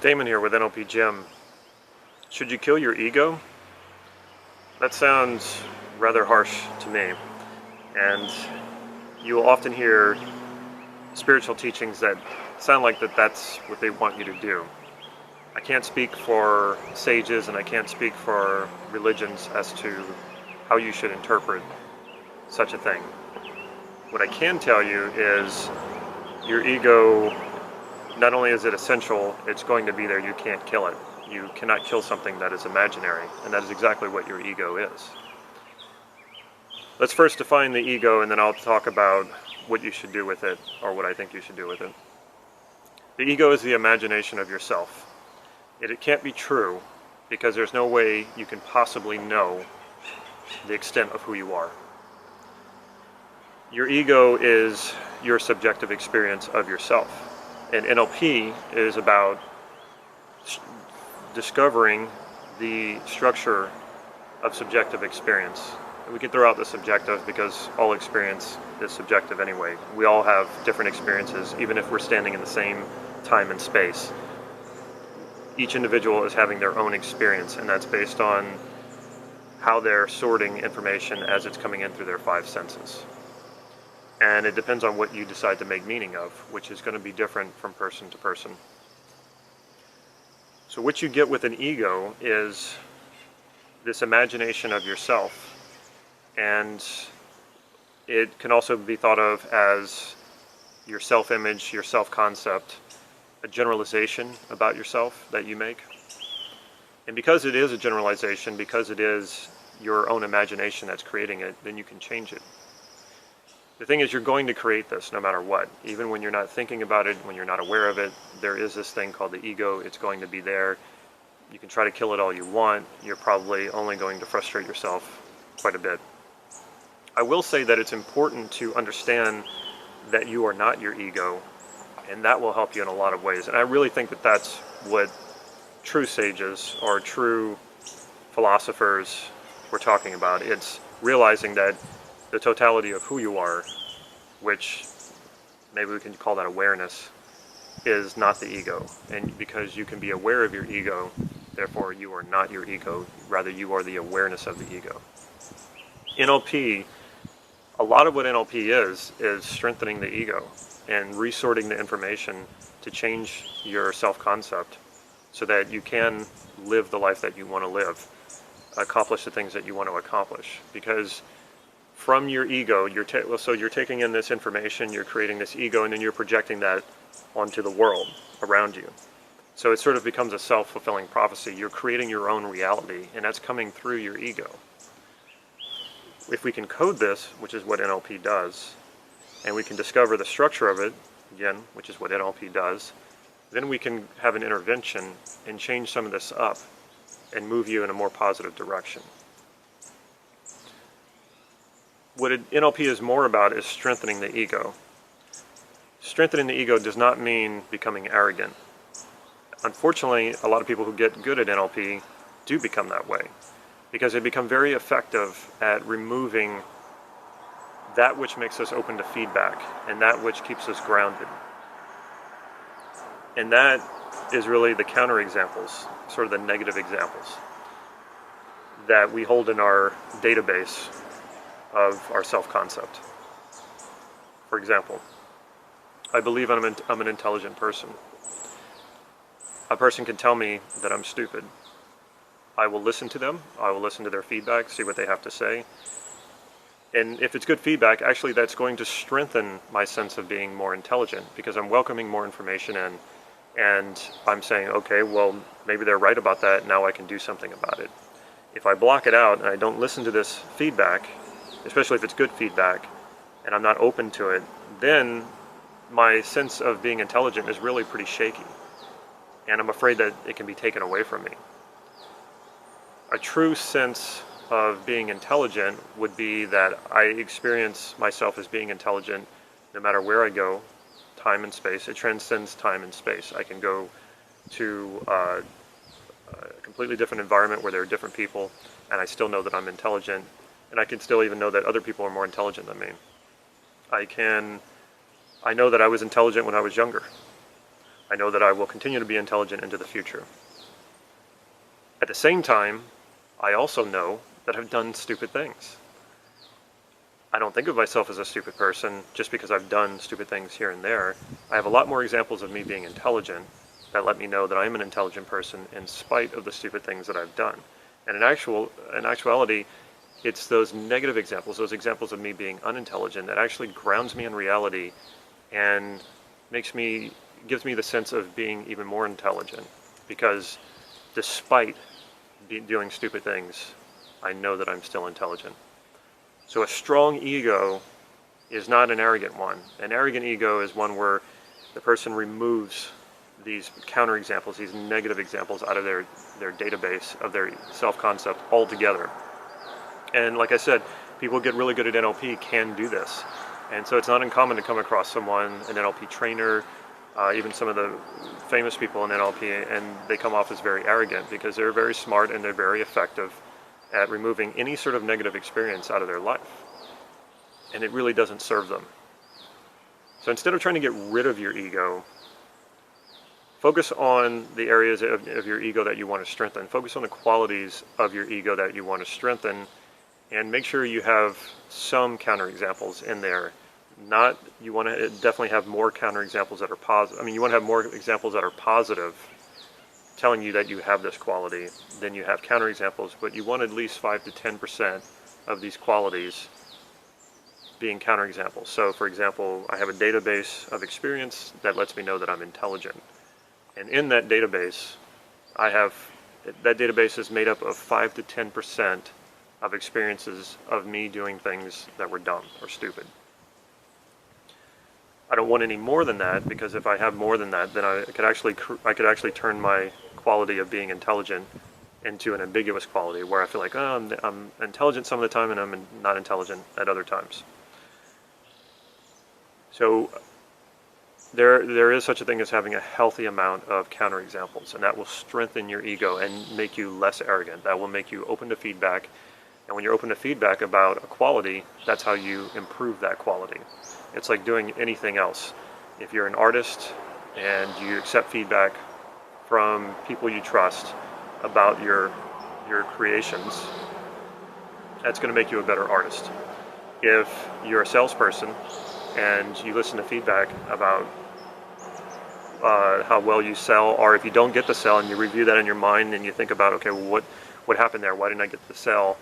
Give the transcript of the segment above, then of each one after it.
Damon here with NLP Gym. Should you kill your ego? That sounds rather harsh to me, and you will often hear spiritual teachings that sound like that's what they want you to do. I can't speak for sages and I can't speak for religions as to how you should interpret such a thing. What I can tell you is your ego, not only is it essential, it's going to be there. You can't kill it. You cannot kill something that is imaginary, and that is exactly what your ego is. Let's first define the ego, and then I'll talk about what you should do with it, or what I think you should do with it. The ego is the imagination of yourself. It can't be true, because there's no way you can possibly know the extent of who you are. Your ego is your subjective experience of yourself. And NLP is about discovering the structure of subjective experience. And we can throw out the subjective because all experience is subjective anyway. We all have different experiences, even if we're standing in the same time and space. Each individual is having their own experience, and that's based on how they're sorting information as it's coming in through their five senses. And it depends on what you decide to make meaning of, which is going to be different from person to person. So what you get with an ego is this imagination of yourself, and it can also be thought of as your self-image, your self-concept, a generalization about yourself that you make. And because it is a generalization, because it is your own imagination that's creating it, then you can change it. The thing is, you're going to create this no matter what. Even when you're not thinking about it, when you're not aware of it, there is this thing called the ego. It's going to be there. You can try to kill it all you want. You're probably only going to frustrate yourself quite a bit. I will say that it's important to understand that you are not your ego, and that will help you in a lot of ways. And I really think that that's what true sages or true philosophers were talking about. It's realizing that the totality of who you are, which maybe we can call that awareness, is not the ego. And because you can be aware of your ego, therefore you are not your ego, rather you are the awareness of the ego. NLP, a lot of what NLP is strengthening the ego and resorting the information to change your self-concept so that you can live the life that you want to live, accomplish the things that you want to accomplish. Because from your ego, you're taking in this information, you're creating this ego, and then you're projecting that onto the world around you. So it sort of becomes a self-fulfilling prophecy. You're creating your own reality, and that's coming through your ego. If we can code this, which is what NLP does, and we can discover the structure of it, again, which is what NLP does, then we can have an intervention and change some of this up and move you in a more positive direction. What NLP is more about is strengthening the ego. Strengthening the ego does not mean becoming arrogant. Unfortunately, a lot of people who get good at NLP do become that way because they become very effective at removing that which makes us open to feedback and that which keeps us grounded. And that is really the counterexamples, sort of the negative examples that we hold in our database of our self-concept. For example, I believe I'm an intelligent person. A person can tell me that I'm stupid. I will listen to them. I will listen to their feedback, see what they have to say. And if it's good feedback, actually that's going to strengthen my sense of being more intelligent because I'm welcoming more information in and I'm saying, okay, well, maybe they're right about that. Now I can do something about it. If I block it out and I don't listen to this feedback, especially if it's good feedback, and I'm not open to it, then my sense of being intelligent is really pretty shaky. And I'm afraid that it can be taken away from me. A true sense of being intelligent would be that I experience myself as being intelligent no matter where I go, time and space. It transcends time and space. I can go to a completely different environment where there are different people, and I still know that I'm intelligent. And I can still even know that other people are more intelligent than me. I know that I was intelligent when I was younger. I know that I will continue to be intelligent into the future. At the same time, I also know that I've done stupid things. I don't think of myself as a stupid person just because I've done stupid things here and there. I have a lot more examples of me being intelligent that let me know that I'm an intelligent person in spite of the stupid things that I've done. And in actuality, it's those negative examples, those examples of me being unintelligent, that actually grounds me in reality and gives me the sense of being even more intelligent. Because despite doing stupid things, I know that I'm still intelligent. So a strong ego is not an arrogant one. An arrogant ego is one where the person removes these counterexamples, these negative examples out of their database of their self-concept altogether. And like I said, people who get really good at NLP can do this. And so it's not uncommon to come across someone, an NLP trainer, even some of the famous people in NLP, and they come off as very arrogant because they're very smart and they're very effective at removing any sort of negative experience out of their life. And it really doesn't serve them. So instead of trying to get rid of your ego, focus on the areas of your ego that you want to strengthen. Focus on the qualities of your ego that you want to strengthen, and make sure you have some counterexamples in there. You want to definitely have more counterexamples that are positive. You want to have more examples that are positive, telling you that you have this quality, then you have counterexamples, but you want at least 5 to 10% of these qualities being counterexamples. So for example, I have a database of experience that lets me know that I'm intelligent. And in that database, that database is made up of 5 to 10% of experiences of me doing things that were dumb or stupid. I don't want any more than that, because if I have more than that, then I could actually turn my quality of being intelligent into an ambiguous quality where I feel like, oh, I'm intelligent some of the time and I'm not intelligent at other times. So there is such a thing as having a healthy amount of counterexamples, and that will strengthen your ego and make you less arrogant. That will make you open to feedback, and when you're open to feedback about a quality, that's how you improve that quality. It's like doing anything else. If you're an artist and you accept feedback from people you trust about your creations, that's going to make you a better artist. If you're a salesperson and you listen to feedback about how well you sell, or if you don't get the sell and you review that in your mind and you think about, okay, well, what happened there? Why didn't I get the sell?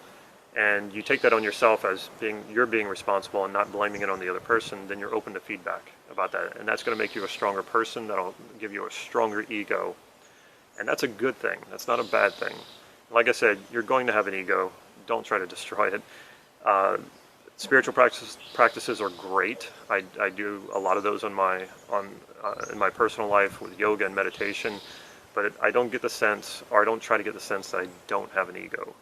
And you take that on yourself as you're being responsible and not blaming it on the other person, then you're open to feedback about that. And that's going to make you a stronger person. That'll give you a stronger ego. And that's a good thing. That's not a bad thing. Like I said, you're going to have an ego. Don't try to destroy it. Spiritual practices are great. I do a lot of those in my personal life with yoga and meditation, but I don't get the sense, or I don't try to get the sense, that I don't have an ego.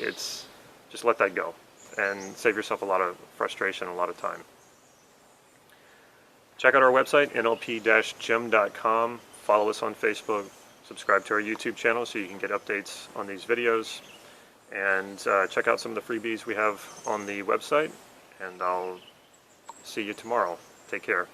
It's just let that go and save yourself a lot of frustration, a lot of time. Check out our website, nlp-gem.com. Follow us on Facebook. Subscribe to our YouTube channel so you can get updates on these videos. And check out some of the freebies we have on the website. And I'll see you tomorrow. Take care.